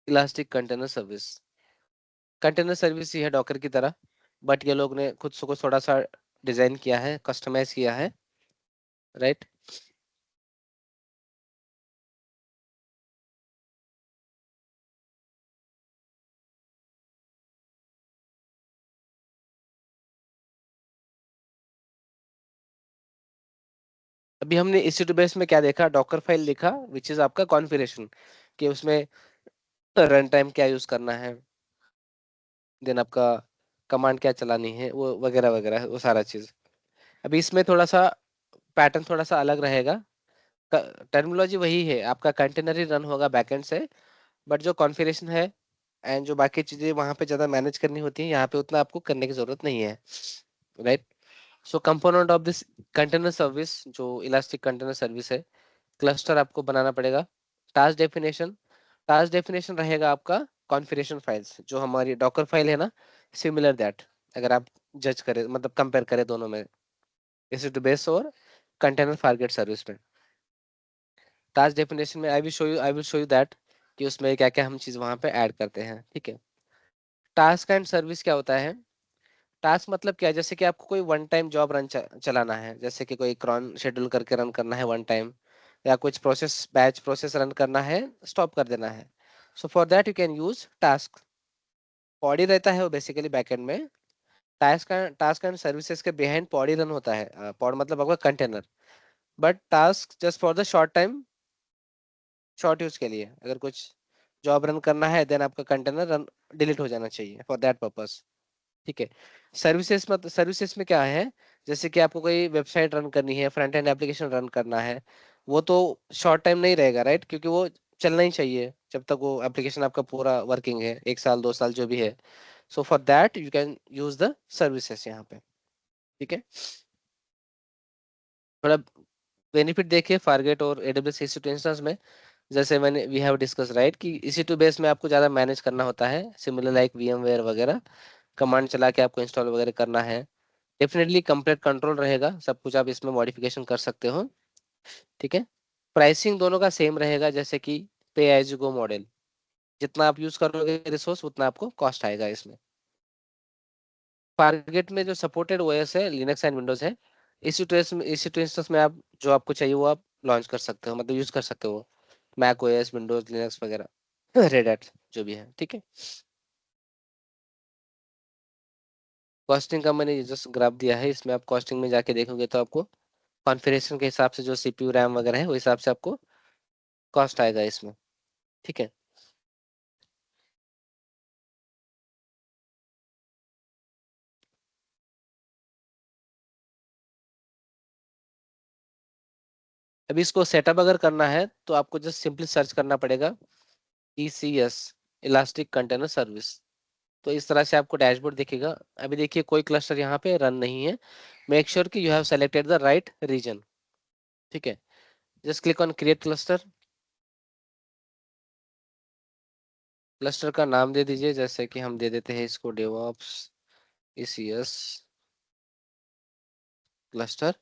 Elastic container service. Container service ही है Docker की तरह, बट ये लोग ने खुद से कुछ थोड़ा सा डिजाइन किया है, कस्टमाइज किया है, राइट। अभी हमने EC2 बेस में क्या देखा, डॉकर फाइल लिखा विच इज आपका कॉन्फ़िगरेशन, कि उसमें रन टाइम क्या यूज करना है, देन आपका कमांड क्या चलानी है, वो वगैरह वगैरह वो सारा चीज। अभी इसमें थोड़ा सा पैटर्न थोड़ा सा अलग रहेगा। टर्मिनोलॉजी वही है, आपका कंटेनर ही रन होगा बैकएंड से, बट जो कॉन्फ़िगरेशन है एंड जो बाकी चीजें वहां पे ज्यादा मैनेज करनी होती है, यहाँ पे उतना आपको करने की जरूरत नहीं है, right. So component of this container service, जो इलास्टिक कंटेनर सर्विस है, क्लस्टर आपको बनाना पड़ेगा। टास्क डेफिनेशन रहेगा आपका कॉन्फ़िगरेशन फाइल्स, जो हमारी डॉकर फाइल है ना, सिमिलर दैट। अगर आप जज करें, मतलब कंपेयर करें दोनों में, इसी टू बेस और कंटेनर फारगेट सर्विस में, टास्क डेफिनेशन में I will show you that कि उसमें क्या क्या हम चीज वहां पे ऐड करते हैं, ठीक है। टास्क एंड सर्विस क्या होता है? टास्क मतलब क्या है, जैसे कि आपको कोई वन टाइम जॉब चलाना है, जैसे कि कोई क्रॉन शेड्यूल करके रन करना है वन टाइम, या कुछ प्रोसेस बैच प्रोसेस रन करना है, स्टॉप कर देना है। So for that you can use task. पॉडी रहता है वो बेसिकली बैकएंड में। टास्क एंड सर्विसेज के बिहाइंड पॉडी रन होता है, पॉड मतलब आपका कंटेनर। But task just for the short time, short use के लिए, अगर कुछ जॉब रन करना है देन आपका कंटेनर रन डिलीट हो जाना चाहिए फॉर दैट पर्पस, ठीक है। सर्विसेज में क्या है, जैसे कि आपको कोई वेबसाइट रन करनी है, फ्रंट एंड एप्लीकेशन रन करना है, वो तो शॉर्ट टाइम नहीं रहेगा, राइट, क्योंकि वो चलना ही चाहिए जब तक वो एप्लीकेशन आपका पूरा वर्किंग है, 1 साल 2 साल जो भी है। So for that you can use the services यहाँ पे, ठीक है। थोड़ा बेनिफिट देखिए फारगेट और AWS EC2 इंस्टेंस में, जैसे मैंने वी हैव डिस्कस राइट कि EC2 बेस में आपको ज़्यादा मैनेज करना होता है, सिमिलर लाइक VMware वगैरह, कमांड चला के आपको इंस्टॉल वगैरह करना है। डेफिनेटली कंप्लीट कंट्रोल रहेगा, सब कुछ आप इसमें मॉडिफिकेशन कर सकते हो, ठीक है। प्राइसिंग दोनों का सेम रहेगा, जैसे कि पे एज यू गो मॉडल, जितना आप यूज करोगे रिसोर्स उतना आपको कॉस्ट आएगा इसमें। टारगेट में जो सपोर्टेड ओएस है लिनक्स एंड विंडोज है। EC2 इंस्टेंस में आप जो आपको चाहिए वो आप लॉन्च कर सकते हो, मतलब यूज कर सकते हो, मैक ओएस, विंडोज, लिनक्स वगैरह, रेड हैट जो भी है, ठीक है। कॉस्टिंग का मैंने जस्ट ग्राफ दिया है, इसमें आप कॉस्टिंग में जाके देखोगे तो आपको कॉन्फ़िगरेशन के हिसाब से जो CPU रैम वगैरह है वो हिसाब से आपको कॉस्ट आएगा इसमें, ठीक है। अभी इसको सेटअप अगर करना है तो आपको जस्ट सिंपली सर्च करना पड़ेगा ECS, इलास्टिक कंटेनर सर्विस। तो इस तरह से आपको डैशबोर्ड दिखेगा। अभी देखिए कोई क्लस्टर यहाँ पे रन नहीं है, मेक श्योर कि you have selected the right region, ठीक है। Just click on create cluster. Cluster का नाम दे दीजिए, जैसे कि हम दे देते हैं इसको डेवऑप्स ECS क्लस्टर,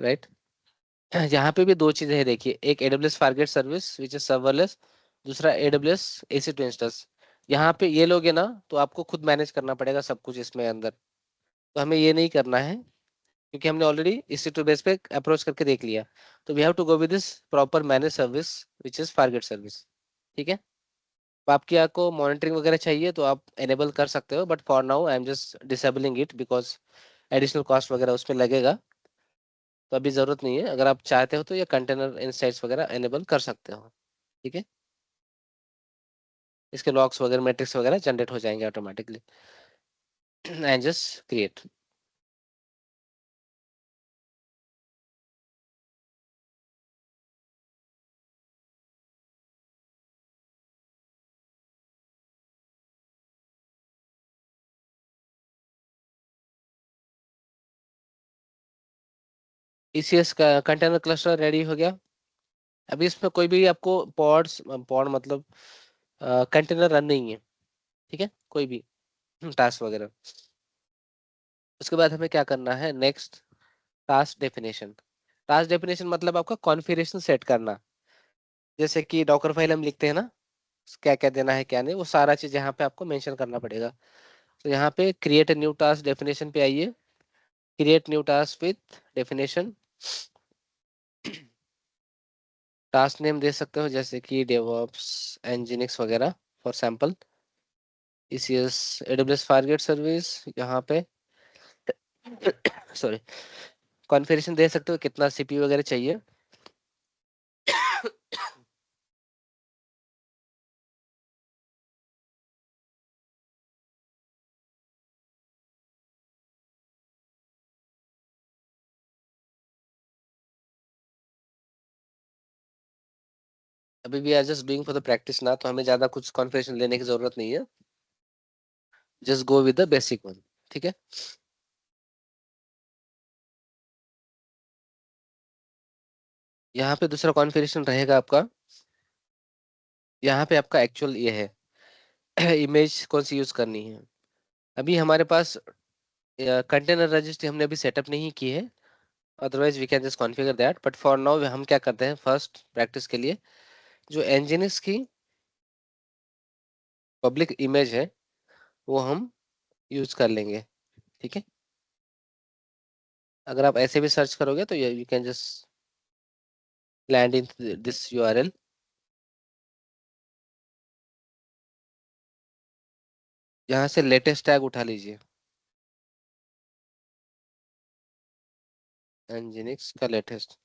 राइट। यहाँ पे भी दो चीजें हैं देखिए, एक AWS Fargate service which is serverless, दूसरा AWS EC2 इंस्टेंस। यहाँ पे ये लोगे ना तो आपको खुद मैनेज करना पड़ेगा सब कुछ इसमें अंदर, तो हमें ये नहीं करना है, क्योंकि हमने ऑलरेडी EC2 बेस पे अप्रोच करके देख लिया। तो we have to go with this proper manage service which is Fargate service, ठीक है। तो आपकी आपको मॉनिटरिंग वगैरह चाहिए तो आप एनेबल कर सकते हो, but for now I am just disabling it because additional cost वगैरह उसमें लगेगा, तो अभी जरूरत नहीं है। अगर आप चाहते हो तो ये कंटेनर इनसाइट्स वगैरह एनेबल कर सकते हो, ठीक है। इसके लॉग्स वगैरह मैट्रिक्स वगैरह जनरेट हो जाएंगे automatically and just create. ECS का कंटेनर क्लस्टर रेडी हो गया। अभी इसमें कोई भी आपको पॉड मतलब कंटेनर रन नहीं है, ठीक है, कोई भी टास्क वगैरह। उसके बाद हमें क्या करना है next, task definition. Task definition मतलब आपका कॉन्फ़िगरेशन सेट करना, जैसे कि डॉकर फाइल हम लिखते हैं ना, क्या क्या देना है क्या नहीं, वो सारा चीज यहाँ पे आपको मेंशन करना पड़ेगा। तो यहाँ पे क्रिएट न्यू टास्क डेफिनेशन पे आइए, create new task with definition. Task name दे सकते हो जैसे कि डेवऑप्स, एनजीनिक्स वगैरह for sample, ECS, AWS Fargate service. यहाँ पे सॉरी, कॉन्फ़िगरेशन दे सकते हो कितना सीपीयू वगैरह चाहिए। अभी भी are just doing for the practice ना, तो हमें ज्यादा कुछ कॉन्फ़िगरेशन लेने की जरूरत नहीं है, just go with the basic one. ठीक है। यहाँ पे दूसरा कॉन्फ़िगरेशन रहेगा आपका, यहाँ पे आपका एक्चुअल ये है इमेज कौन सी यूज करनी है। अभी हमारे पास कंटेनर रजिस्ट्री हमने अभी सेटअप नहीं की है, otherwise we can just configure that, but for now हम क्या करते हैं फर्स्ट प्रैक्टिस के लिए, जो एनजीनिक्स की पब्लिक इमेज है वो हम यूज कर लेंगे। ठीक है। अगर आप ऐसे भी सर्च करोगे तो you can just land in this URL. यहाँ से लेटेस्ट टैग उठा लीजिए, एनजीनिक्स का लेटेस्ट।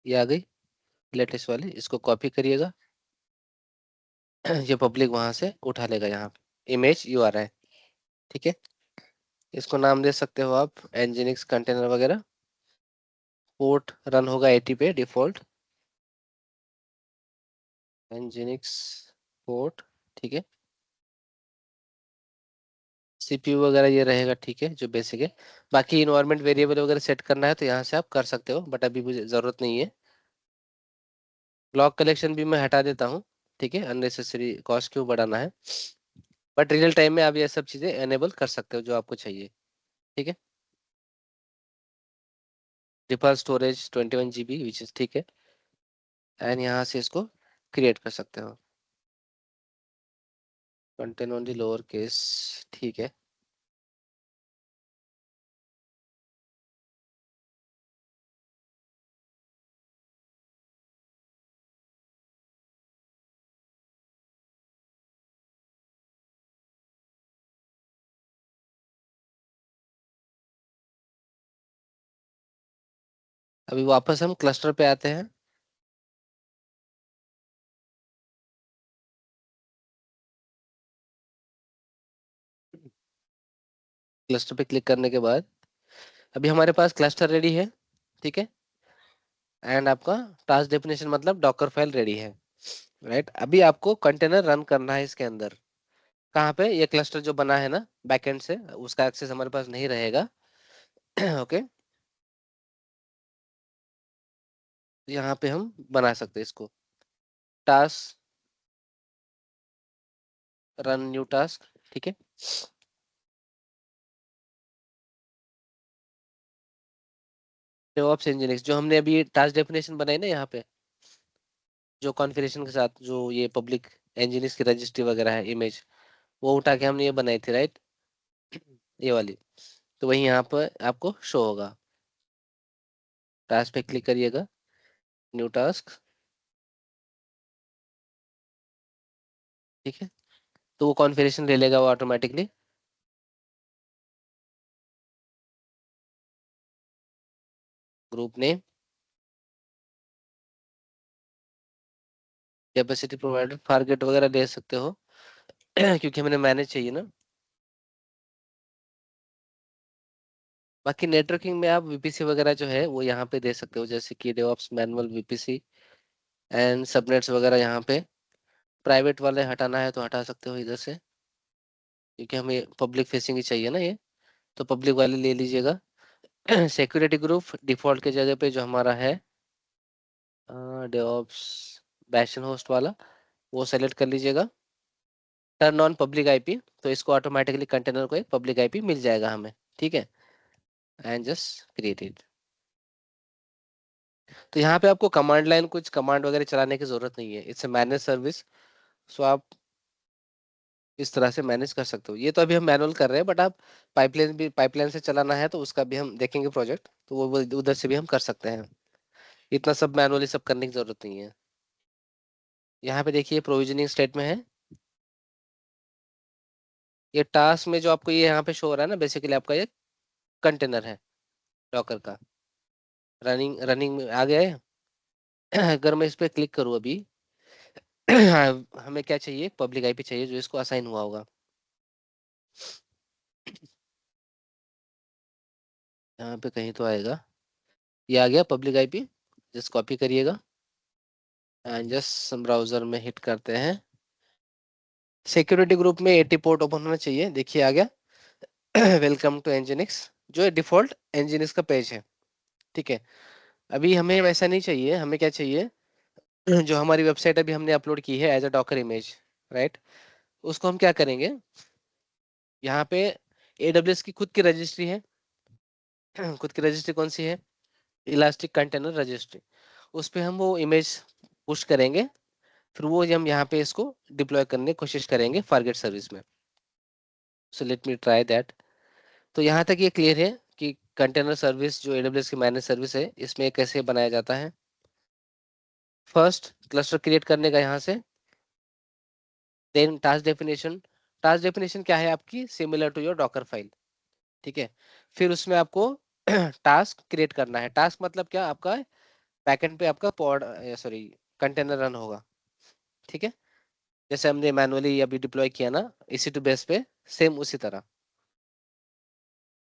ये आ गई लेटेस्ट वाली, इसको कॉपी करिएगा। ये पब्लिक वहां से उठा लेगा, यहाँ पे इमेज यू आ रहा है। ठीक है। इसको नाम दे सकते हो आप एनजीनिक्स कंटेनर वगैरह। पोर्ट रन होगा 80 पे डिफॉल्ट, एनजीनिक्स पोर्ट। ठीक है। सीपीयू वगैरह ये रहेगा, ठीक है, जो बेसिक है। बाकी इन्वायरमेंट वेरिएबल वगैरह सेट करना है तो यहाँ से आप कर सकते हो, बट अभी मुझे जरूरत नहीं है। ब्लॉक कलेक्शन भी मैं हटा देता हूँ। ठीक है, अननेसेसरी कॉस्ट क्यों बढ़ाना है। बट रियल टाइम में आप ये सब चीजें एनेबल कर सकते हो जो आपको चाहिए। ठीक है। Default storage 21 GB which is ठीक है, एंड यहाँ से इसको क्रिएट कर सकते हो। कंटेन ओनली लोअर केस, ठीक है। अभी वापस हम क्लस्टर पे आते हैं। क्लस्टर पे क्लिक करने के बाद अभी हमारे पास क्लस्टर रेडी है। ठीक है। एंड आपका टास्क डेफिनेशन मतलब डॉकर फाइल रेडी है। राइट, अभी आपको कंटेनर रन करना है इसके अंदर। कहाँ पे, ये क्लस्टर जो बना है ना बैकएंड से, उसका एक्सेस हमारे पास नहीं रहेगा। ओके। यहाँ पे हम बना सकते हैं इसको, टास्क रन न्यू टास्क। ठीक है। डेवऑप्स इंजीनियर्स जो हमने अभी टास्क डेफिनेशन बनाई ना यहाँ पे, जो कॉन्फ़िगरेशन के साथ जो ये पब्लिक इंजीनियर्स की रजिस्ट्री वगैरह है इमेज, वो उठा के हमने ये बनाई थी, राइट। ये वाली, तो वही यहाँ पर आपको शो होगा। टास्क पे क्लिक करिएगा, न्यू टास्क। ठीक है। तो वो कॉन्फ़िगरेशन ले लेगा वो automatically. Group name, capacity provider, forget वगैरह दे सकते हो क्योंकि हमने मैनेज चाहिए ना। बाकी नेटवर्किंग में आप वीपीसी वगैरह जो है वो यहाँ पे दे सकते हो, जैसे कि DevOps manual VPC and subnets वगैरह। यहाँ पे प्राइवेट वाले हटाना है तो हटा सकते हो इधर से, क्योंकि हमें पब्लिक फेसिंग ही चाहिए ना ये, तो पब्लिक वाले ले लीजिएगा। सिक्योरिटी ग्रुप डिफॉल्ट के जगह पे जो हमारा है डेवऑप्स बैशन होस्ट वाला, वो सेलेक्ट कर लीजिएगा। टर्न ऑन पब्लिक आईपी, तो इसको ऑटोमेटिकली कंटेनर को एक पब्लिक आईपी मिल जाएगा हमें, ठीक है। And just create it. तो यहाँ पे आपको कमांड लाइन कुछ कमांड वगैरह चलाने की जरूरत नहीं है, इट्स मैनेज सर्विस। सो आप इस तरह से मैनेज कर सकते हो। ये तो अभी हम मैनुअल कर रहे हैं, बट आप पाइपलाइन से चलाना है तो उसका भी हम देखेंगे प्रोजेक्ट, तो वो उधर से भी हम कर सकते हैं। इतना सब मैनुअली सब करने की जरूरत नहीं है। यहाँ पे देखिए प्रोविजनिंग स्टेट में है। ये टास्क में जो आपको ये यहाँ पे शो हो रहा है ना, बेसिकली आपका ये कंटेनर है डॉकर का। रनिंग रनिंग में आ गया है। अगर मैं इस पे क्लिक करूँ अभी, हमें क्या चाहिए, पब्लिक आईपी चाहिए जो इसको असाइन हुआ होगा। यहाँ पे कहीं तो आएगा, ये आ गया पब्लिक आईपी। जस्ट कॉपी करिएगा एंड जस्ट ब्राउजर में हिट करते हैं। सिक्योरिटी ग्रुप में 80 पोर्ट ओपन होना चाहिए, देखिए आ गया। वेलकम टू एनजिनिक्स, जो डिफॉल्ट एनजिनिक्स का पेज है, ठीक है। अभी हमें वैसा नहीं चाहिए, हमें क्या चाहिए, जो हमारी वेबसाइट अभी हमने अपलोड की है as a Docker image, right. उसको हम क्या करेंगे, यहाँ पे AWS की खुद की रजिस्ट्री है। खुद की रजिस्ट्री कौन सी है, इलास्टिक कंटेनर रजिस्ट्री। उस पे हम वो इमेज पुश करेंगे, फिर वो हम यहाँ पे इसको डिप्लॉय करने की कोशिश करेंगे फारगेट सर्विस में। So let me try that. तो यहाँ तक ये क्लियर है कि कंटेनर सर्विस जो AWS की मैनेज सर्विस है, इसमें कैसे बनाया जाता है। फर्स्ट क्लस्टर क्रिएट करने का यहाँ से, देन टास्क डेफिनेशन क्या है आपकी, similar to your Docker file, ठीक है। फिर उसमें आपको टास्क क्रिएट करना है। टास्क मतलब क्या, आपका बैकएंड पे आपका पॉड, सॉरी, कंटेनर रन होगा, ठीक है। जैसे हमने मैनुअली अभी डिप्लॉय किया ना EC2 बेस पे, सेम उसी तरह।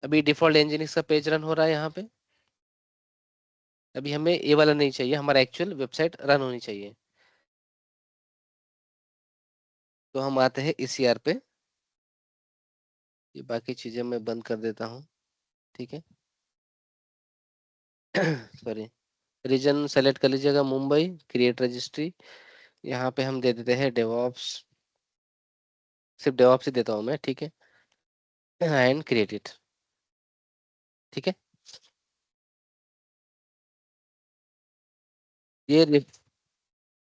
अभी डिफॉल्ट इंजीनियरिंग का पेज रन हो रहा है यहाँ पे। अभी हमें ये वाला नहीं चाहिए, हमारा एक्चुअल वेबसाइट रन होनी चाहिए। तो हम आते हैं ECR पे। ये बाकी चीजें मैं बंद कर देता हूँ, ठीक है। सॉरी, रीजन सेलेक्ट कर लीजिएगा मुंबई, क्रिएट रजिस्ट्री। यहाँ पे हम दे देते हैं डेवॉप्स, सिर्फ डेवॉप्स ही देता हूँ मैं, ठीक है। एंड क्रिएट इट, ठीक है। ये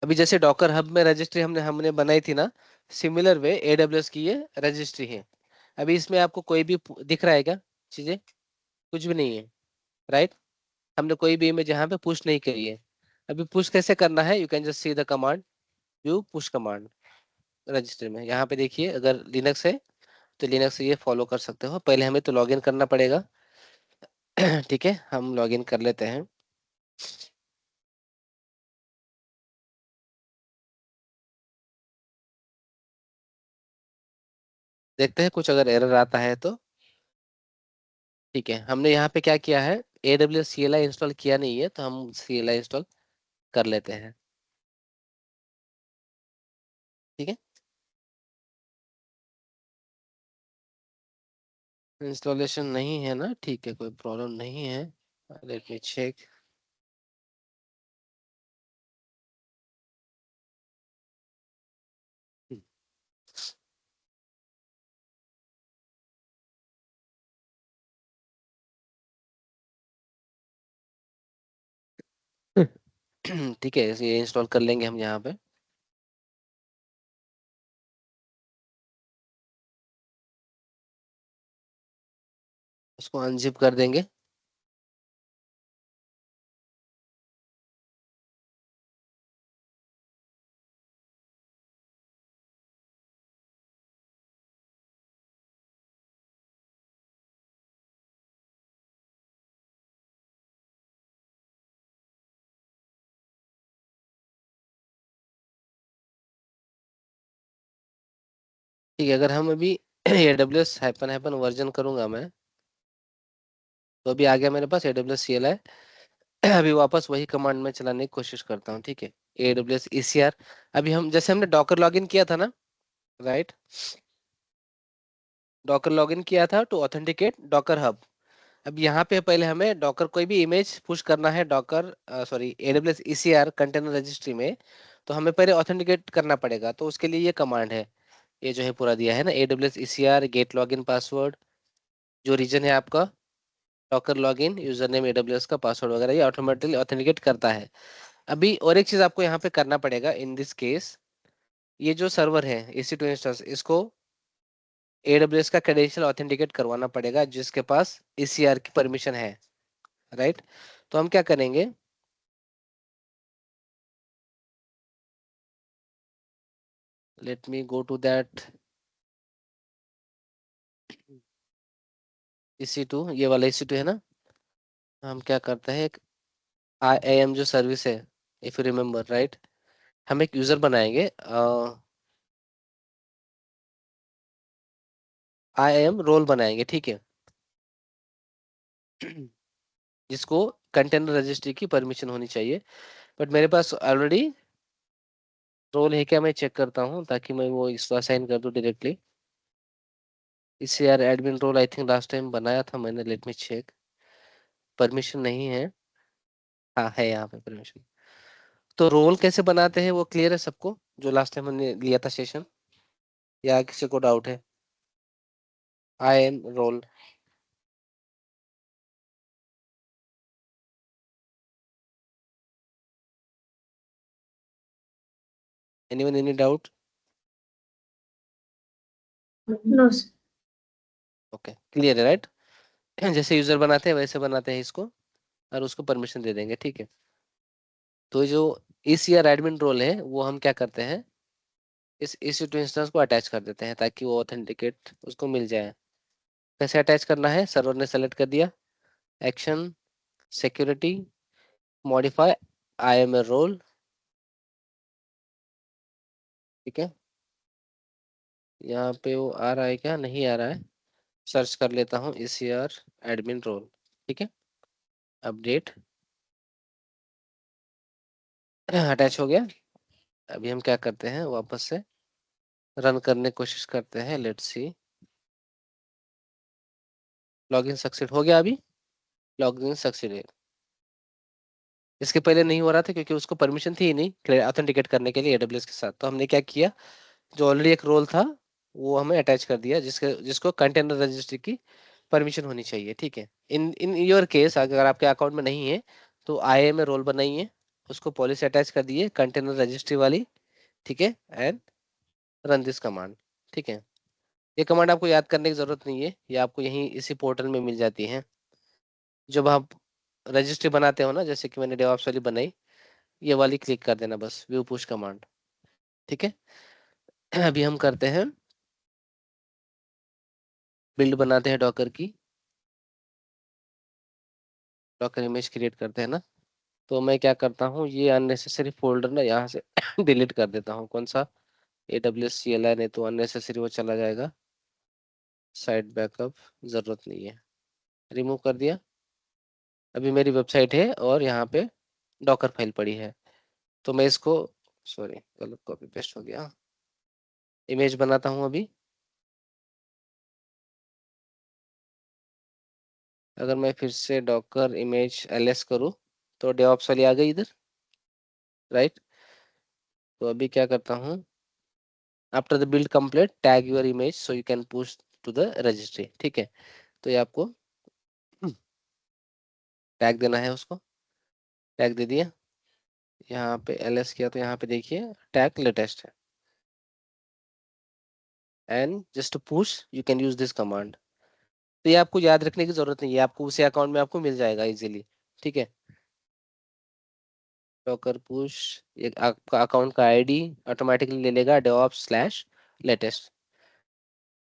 अभी जैसे डॉकर हब में रजिस्ट्री हमने हमने बनाई थी ना, सिमिलर वे AWS की ये रजिस्ट्री है। अभी इसमें आपको कोई भी दिख रहा है क्या, चीजें, कुछ भी नहीं है, राइट। हमने कोई भी इमेज यहाँ पे पुश नहीं करी है। अभी पुश कैसे करना है, you can just see the command, view push command register में। यहाँ पे देखिए, अगर लिनक्स है तो लिनक्स से ये फॉलो कर सकते हो। पहले हमें तो लॉगिन करना पड़ेगा। ठीक है, हम लॉगिन कर लेते हैं। देखते हैं कुछ अगर एरर आता है तो। ठीक है, हमने यहाँ पे क्या किया है, AWS CLI इंस्टॉल किया नहीं है, तो हम CLI इंस्टॉल कर लेते हैं, ठीक है। इंस्टॉलेशन नहीं है ना, ठीक है, कोई प्रॉब्लम नहीं है। Let me check. ठीक है, ये इंस्टॉल कर लेंगे हम यहाँ पे। उसको अनजिप कर देंगे। ठीक है, अगर हम अभी AWS हाइफन हाइफन वर्जन करूंगा मैं, तो अभी आ गया मेरे पास AWS CLI। अभी वापस वही कमांड में चलाने की कोशिश करता हूँ, ठीक है। AWS ECR। अभी हम जैसे हमने डॉकर लॉगिन किया था ना, राइट, डॉकर लॉगिन किया था टू ऑथेंटिकेट डॉकर हब। अब यहाँ पे पहले हमें डॉकर कोई भी इमेज पुश करना है, Docker sorry AWS ECR container registry में। तो हमें पहले ऑथेंटिकेट करना पड़ेगा, तो उसके लिए ये कमांड है, ये जो है पूरा दिया है ना, AWS ECR get login password, जो रीजन है आपका Docker login user name AWS का पासवर्ड वगैरह, ये ऑटोमेटिकली ऑथेंटिकेट करता है। अभी और एक चीज आपको यहाँ पे करना पड़ेगा इन दिस केस, ये जो सर्वर है EC2 इंस्टेंस, इसको AWS का क्रेडेंशियल ऑथेंटिकेट करवाना पड़ेगा जिसके पास ECR की परमिशन है, राइट। तो हम क्या करेंगे, let me go to that EC2, ये वाला EC2 है ना। हम क्या करते हैं, एक IAM जो सर्विस है, इफ यू रिमेम्बर राइट, हम एक यूजर बनाएंगे, IAM रोल बनाएंगे, ठीक है। जिसको कंटेनर रजिस्ट्री की परमिशन होनी चाहिए, बट मेरे पास ऑलरेडी रोल है क्या, मैं चेक करता हूँ ताकि मैं वो इसको असाइन कर दूँ डायरेक्टली। इससे यार admin role I think last time बनाया था मैंने, लेट मी चेक, परमिशन नहीं है, हाँ है यहाँ पे परमिशन। तो रोल कैसे बनाते हैं वो क्लियर है सबको, जो लास्ट टाइम हमने लिया था सेशन, या किसी को डाउट है। IAM role, anyone any doubt? No sir. Okay clear है राइट। जैसे यूजर बनाते हैं वैसे बनाते हैं इसको, और उसको परमिशन दे देंगे, ठीक है। तो जो ECR एडमिन रोल है वो हम क्या करते हैं, इस EC2 इंस्टेंस को अटैच कर देते हैं ताकि वो ऑथेंटिकेट उसको मिल जाए। कैसे अटैच करना है, सर्वर ने सेलेक्ट कर दिया, action security modify IAM role, ठीक है। यहाँ पे वो आ रहा है क्या, नहीं आ रहा है, सर्च कर लेता हूँ ECR एडमिन रोल, ठीक है। अपडेट अटैच हो गया। अभी हम क्या करते हैं, वापस से रन करने की कोशिश करते हैं, लेट्स सी। लॉगिन सक्सेस हो गया, अभी लॉगिन सक्सेस। इसके पहले नहीं हो रहा था क्योंकि उसको परमिशन थी ही नहीं ऑथेंटिकेट करने के लिए AWS के साथ। तो हमने क्या किया, जो ऑलरेडी एक रोल था वो हमें अटैच कर दिया, जिसको कंटेनर रजिस्ट्री की परमिशन होनी चाहिए, ठीक है। इन इन योर केस अगर आपके अकाउंट में नहीं है तो IAM में रोल बनाइए, उसको पॉलिसी अटैच कर दिए कंटेनर रजिस्ट्री वाली, ठीक है, एंड रन दिस कमांड, ठीक है। ये कमांड आपको याद करने की जरूरत नहीं है, ये आपको यहीं इसी पोर्टल में मिल जाती है। जब आप रजिस्ट्री बनाते हो ना, जैसे कि मैंने डेवॉप्स वाली बनाई, ये वाली क्लिक कर देना बस, व्यू पुश कमांड, ठीक है। अभी हम करते हैं, बिल्ड बनाते हैं डॉकर की, डॉकर इमेज क्रिएट करते हैं ना। तो मैं क्या करता हूँ, ये अननेसेसरी फोल्डर ना यहाँ से डिलीट कर देता हूँ। कौन सा, AWS CLI, नहीं तो अननेसेसरी वो चला जाएगा, साइट बैकअप जरूरत नहीं है, रिमूव कर दिया। अभी मेरी वेबसाइट है और यहाँ पे डॉकर फाइल पड़ी है, तो मैं इसको, सॉरी गलत कॉपी पेस्ट हो गया, इमेज बनाता हूँ अभी। अगर मैं फिर से डॉकर इमेज ls करूँ तो डेवॉप्स वाली आ गई इधर, राइट। तो अभी क्या करता हूँ, after the build complete tag your image so you can push to the registry, ठीक है। तो ये आपको टैग देना है, उसको टैग दे दिया। यहाँ पे ls किया तो यहाँ पे देखिए टैग लेटेस्ट है, and just to push you can use this command. तो ये आपको याद रखने की जरूरत नहीं है, आपको उसी अकाउंट में आपको मिल जाएगा इजीली, ठीक है। डॉकर पुश, ये आपका अकाउंट का ID ऑटोमेटिकली ले लेगा DevOps/latest।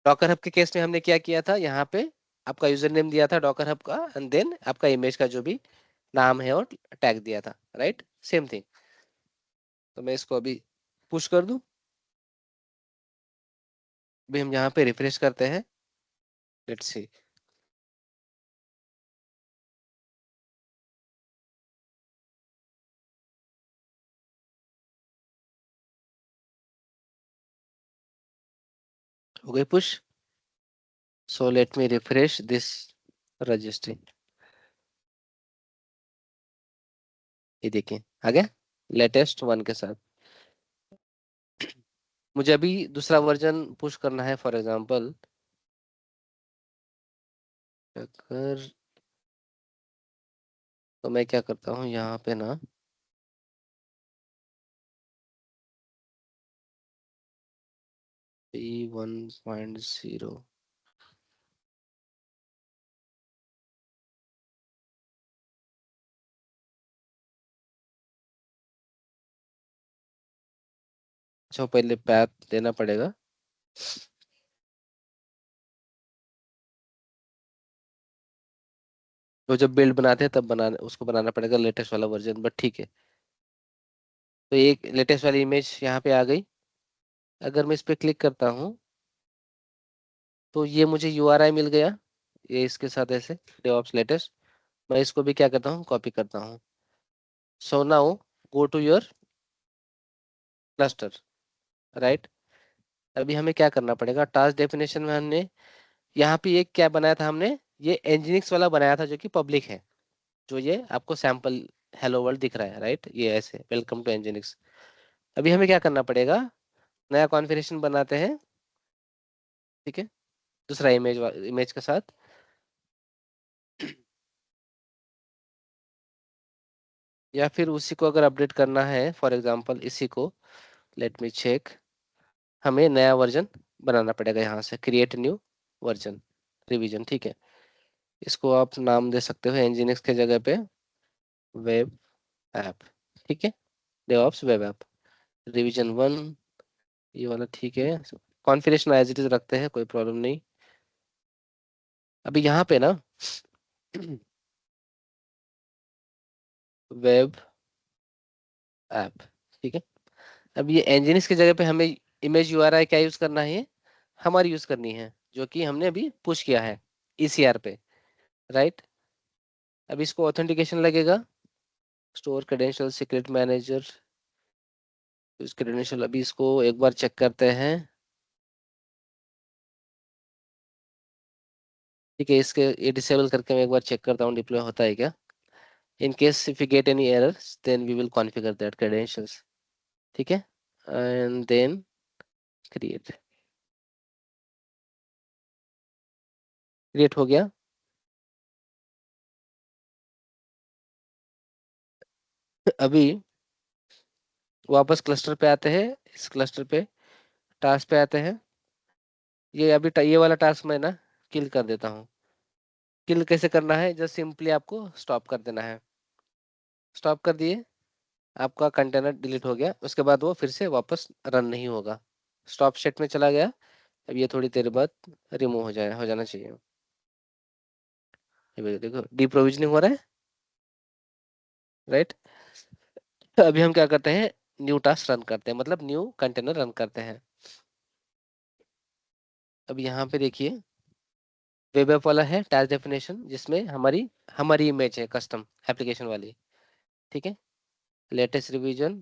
डॉकर हब के केस में हमने क्या किया था, यहाँ पे आपका यूजर नेम दिया था डॉकर हब का, एंड देन आपका इमेज का जो भी नाम है और टैग दिया था, राइट, सेम थिंग। तो मैं इसको अभी पुश कर दूं। अभी हम यहाँ पे रिफ्रेश करते हैं, लेट्स सी। हो गई push, so let me refresh this registry. ये देखिए आ गया लेटेस्ट 1 के साथ। मुझे अभी दूसरा वर्जन पुश करना है। फॉर एग्जांपल अगर, तो मैं क्या करता हूँ यहाँ पे ना, P1.0, अच्छा पहले पैथ देना पड़ेगा। तो जब बिल्ड बनाते हैं तब उसको बनाना पड़ेगा लेटेस्ट वाला वर्जन, बट ठीक है। तो एक लेटेस्ट वाली इमेज यहाँ पे आ गई। अगर मैं इस पे क्लिक करता हूँ तो ये मुझे यूआरआई मिल गया, ये इसके साथ ऐसे डेवऑप्स लेटेस्ट। मैं इसको भी क्या करता हूँ, कॉपी करता हूँ। So now go to your cluster, right. अभी हमें क्या करना पड़ेगा, टास्क डेफिनेशन में हमने यहाँ पे एक क्या बनाया था हमने, ये एनजीनिक्स वाला बनाया था जो कि पब्लिक है, जो ये आपको सैंपल हेलो वर्ल्ड दिख रहा है, राइट, ये ऐसे वेलकम टू एनजीनिक्स। अभी हमें क्या करना पड़ेगा, नया कॉन्फ़िगरेशन बनाते हैं, ठीक है, दूसरा इमेज के साथ। या फिर उसी को अगर अपडेट करना है, फॉर एग्जांपल इसी को, लेट मी चेक, हमें नया वर्जन बनाना पड़ेगा, यहाँ से क्रिएट न्यू वर्जन रिवीजन, ठीक है। इसको आप नाम दे सकते हो एनजीनिक्स के जगह पे वेब ऐप, ठीक है, डेवऑप्स वेब ऐप रिवीजन 1, ये वाला ठीक है। कॉन्फ़िगरेशन एज इट इज रखते हैं, कोई प्रॉब्लम नहीं। अभी यहाँ पे ना वेब ऐप, ठीक है। अब ये एनजीनिक्स की जगह पे हमें इमेज यूआरआई क्या यूज करना है, हमारी यूज करनी है, जो कि हमने अभी पुश किया है ईसीआर पे, राइट। अब इसको ऑथेंटिकेशन लगेगा, स्टोर क्रेडेंशियल सीक्रेट मैनेजर, इस क्रेडेंशियल, अभी इसको एक बार चेक करते हैं, ठीक है। इसके ये डिसेबल करके मैं एक बार चेक करता हूँ डिप्लॉय होता है क्या। In case if you get any errors then we will configure that credentials, ठीक है, एंड देन क्रिएट, क्रिएट हो गया। अभी वापस क्लस्टर पे आते हैं, इस क्लस्टर पे टास्क पे आते हैं। ये अभी ये वाला टास्क मैं ना किल कर देता हूँ। किल कैसे करना है, जस्ट सिंपली आपको स्टॉप कर देना है। स्टॉप कर दिए, आपका कंटेनर डिलीट हो गया, उसके बाद वो फिर से वापस रन नहीं होगा, स्टॉप स्टेट में चला गया। अब ये थोड़ी देर बाद रिमूव हो जाना चाहिए। ये देखो डी प्रोविजनिंग हो रहा है, राइट। तो अभी हम क्या करते हैं, न्यू टास्क रन करते हैं, मतलब न्यू कंटेनर रन करते हैं। अब यहाँ पे देखिए वेब ऐप वाला है टास्क डेफिनेशन, जिसमें हमारी हमारी इमेज है कस्टम एप्लीकेशन वाली, ठीक है। Latest revision,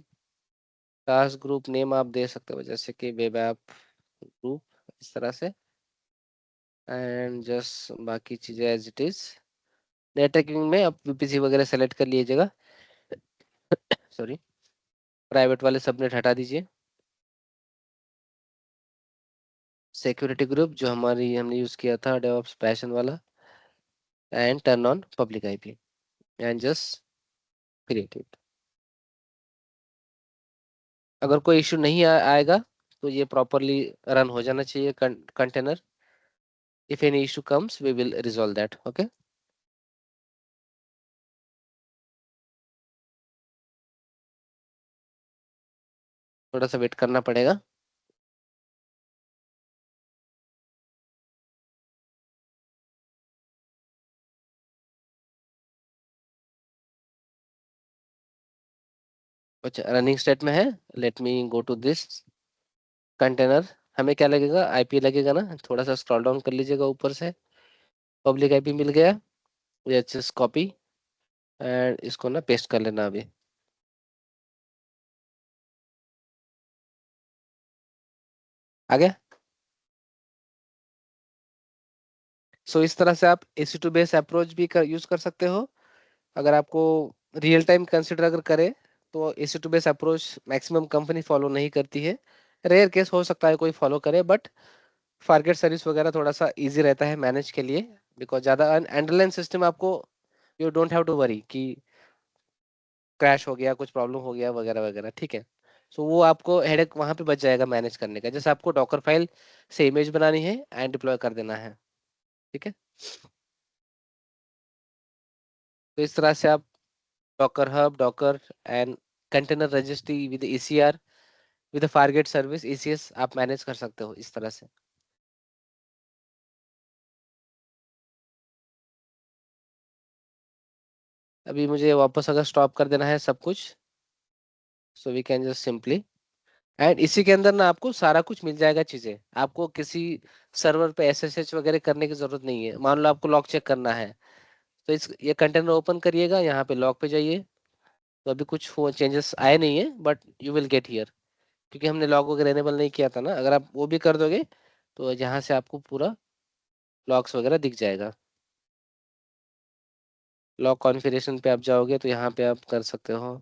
task group name आप दे सकते हो जैसे कि वेब ऐप ग्रुप, इस तरह से, एंड जस्ट बाकी चीजें एज इट इज। नेटवर्किंग में आप वीपीसी वगैरह सेलेक्ट कर लीजिएगा, सॉरी, प्राइवेट वाले सबनेट हटा दीजिए। सिक्योरिटी ग्रुप जो हमने यूज किया था डेवऑप्स पैशन वाला, and turn on public IP and just create it. अगर कोई इशू नहीं आएगा तो ये प्रॉपरली रन हो जाना चाहिए container. If any issue comes we will resolve that, okay. थोड़ा सा वेट करना पड़ेगा। अच्छा रनिंग स्टेट में है, let me go to this container. हमें क्या लगेगा, आईपी लगेगा ना, थोड़ा सा स्क्रॉल डाउन कर लीजिएगा ऊपर से, पब्लिक आईपी मिल गया, ये जस्ट कॉपी एंड इसको ना पेस्ट कर लेना अभी। आ गया। सो इस तरह से आप एसी टू बेस अप्रोच भी यूज कर सकते हो। अगर आपको रियल टाइम कंसिडर अगर करें तो EC2 base approach maximum company follow नहीं करती है, रेयर केस हो सकता है कोई फॉलो करे, बट फारगेट सर्विस वगैरह थोड़ा सा इजी रहता है मैनेज के लिए, बिकॉज ज़्यादा अंडरलाइन सिस्टम आपको, you don't have to worry कि क्रैश हो गया, कुछ प्रॉब्लम हो गया वगैरह वगैरह, ठीक है। सो वो आपको हेडेक वहां पे बच जाएगा मैनेज करने का। जैसे आपको डॉकर फाइल से इमेज बनानी है एंड डिप्लॉय कर देना है, ठीक है। तो इस तरह से आप Docker hub, Docker and container registry with ECR with forget service ECS आप मैनेज कर सकते हो इस तरह से। अभी मुझे वापस अगर स्टॉप कर देना है सब कुछ, so we can just simply, and इसी के अंदर ना आपको सारा कुछ मिल जाएगा चीजें। आपको किसी सर्वर पे एसएसएच वगैरह करने की जरूरत नहीं है। मान लो आपको लॉग चेक करना है, तो इस ये कंटेनर ओपन करिएगा, यहाँ पे लॉग पे जाइए। तो अभी कुछ चेंजेस आए नहीं है, but you will get here, क्योंकि हमने लॉग वगैरह एनेबल नहीं किया था ना। अगर आप वो भी कर दोगे तो यहाँ से आपको पूरा लॉग्स वगैरह दिख जाएगा। लॉग कॉन्फ़िगरेशन पे आप जाओगे तो यहाँ पे आप कर सकते हो।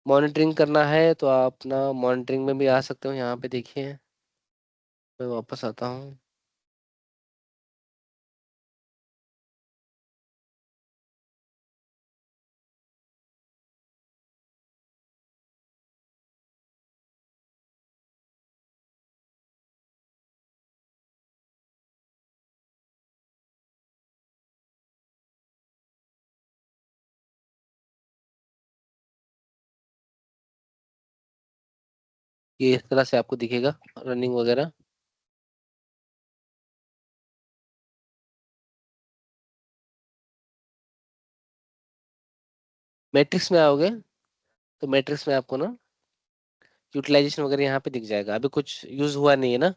मॉनिटरिंग करना है तो आप अपना मॉनिटरिंग में भी आ सकते हो। यहाँ पे देखिए, मैं वापस आता हूँ। ये इस तरह से आपको दिखेगा रनिंग वगैरह। मैट्रिक्स में आओगे तो मैट्रिक्स में आपको ना यूटिलाइजेशन वगैरह यहाँ पे दिख जाएगा। अभी कुछ यूज हुआ नहीं है ना,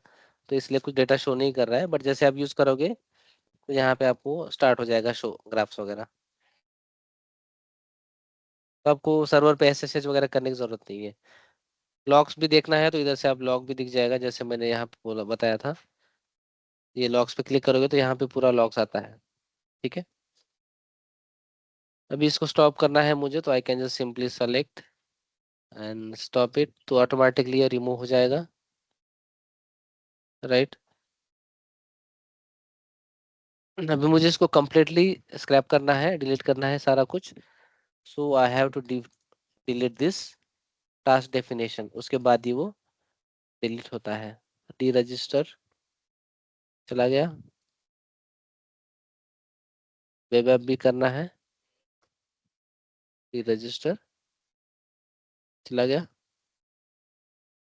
तो इसलिए कुछ डेटा शो नहीं कर रहा है, बट जैसे आप यूज करोगे तो यहाँ पे आपको स्टार्ट हो जाएगा शो ग्राफ्स वगैरह। तो आपको सर्वर पे एसएसएच वगैरह करने की जरूरत नहीं है। लॉग्स भी देखना है तो इधर से आप लॉग भी दिख जाएगा, जैसे मैंने यहाँ पे बोला बताया था। ये लॉग्स पे क्लिक करोगे तो यहाँ पे पूरा लॉग्स आता है, ठीक है। अभी इसको स्टॉप करना है मुझे, तो I can just simply select and stop it, तो ऑटोमेटिकली ये रिमूव हो जाएगा, राइट। अभी मुझे इसको कम्प्लीटली स्क्रैप करना है, डिलीट करना है सारा कुछ। So I have to delete this task definition, उसके बाद ही वो डिलीट होता है। डी रजिस्टर चला गया, वेब ऐप भी करना है, डी रजिस्टर चला गया।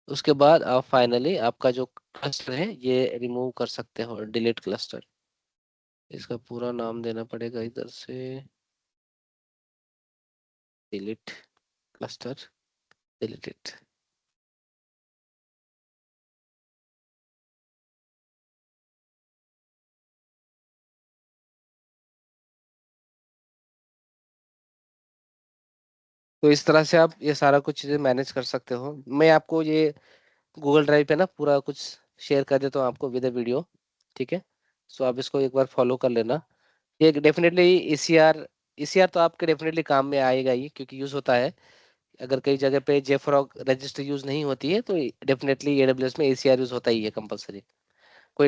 उसके बाद आप फाइनली आपका जो क्लस्टर है ये रिमूव कर सकते हो, डिलीट क्लस्टर। इसका पूरा नाम देना पड़ेगा इधर से, डिलीट क्लस्टर, डिलीटेड। तो इस तरह से आप ये सारा कुछ चीजें मैनेज कर सकते हो। मैं आपको ये गूगल ड्राइव पे ना पूरा कुछ शेयर कर देता हूँ आपको विद वीडियो, ठीक है। सो आप इसको एक बार फॉलो कर लेना। ये डेफिनेटली ईसीआर, ईसीआर तो आपके डेफिनेटली काम में आएगा ही, क्योंकि यूज होता है। अगर कई जगह पे जेफ्रॉग रजिस्टर यूज नहीं होती है तो डेफिनेटली एडब्ल्यूएस में ईसीआर यूज होता ही है कंपलसरी।